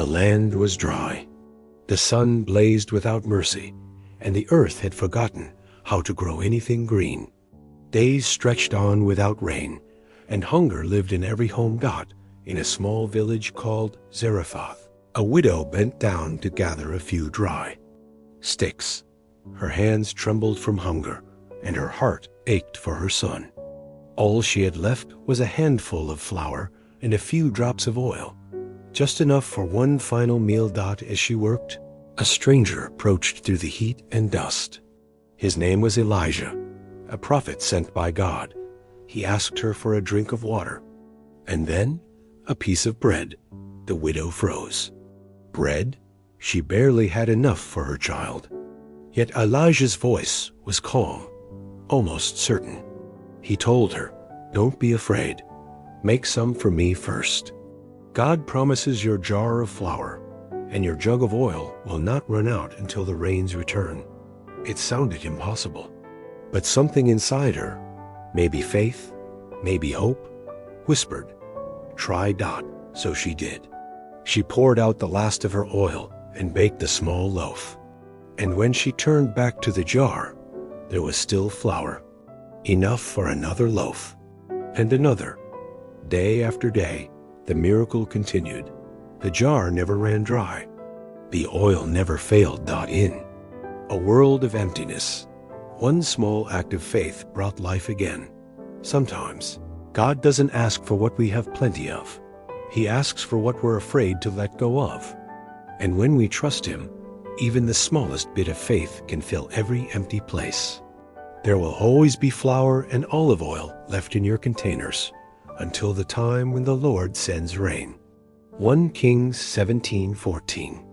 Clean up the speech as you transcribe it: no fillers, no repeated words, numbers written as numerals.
The land was dry. The sun blazed without mercy, and the earth had forgotten how to grow anything green. Days stretched on without rain, and hunger lived in every home dot in a small village called Zarephath. A widow bent down to gather a few dry sticks. Her hands trembled from hunger, and her heart ached for her son. All she had left was a handful of flour and a few drops of oil, just enough for one final meal. As she worked, a stranger approached through the heat and dust. His name was Elijah, a prophet sent by God. He asked her for a drink of water, and then a piece of bread. The widow froze. Bread? She barely had enough for her child. Yet Elijah's voice was calm, almost certain. He told her, "Don't be afraid. Make some for me first. God promises your jar of flour and your jug of oil will not run out until the rains return." It sounded impossible, but something inside her, maybe faith, maybe hope, whispered, "Try." So she did. She poured out the last of her oil and baked a small loaf. And when she turned back to the jar, there was still flour, enough for another loaf, and another. Day after day, the miracle continued. The jar never ran dry. The oil never failed. In a world of emptiness, one small act of faith brought life again. Sometimes, God doesn't ask for what we have plenty of. He asks for what we're afraid to let go of. And when we trust Him, even the smallest bit of faith can fill every empty place. There will always be flour and olive oil left in your containers until the time when the Lord sends rain. 1 Kings 17:14.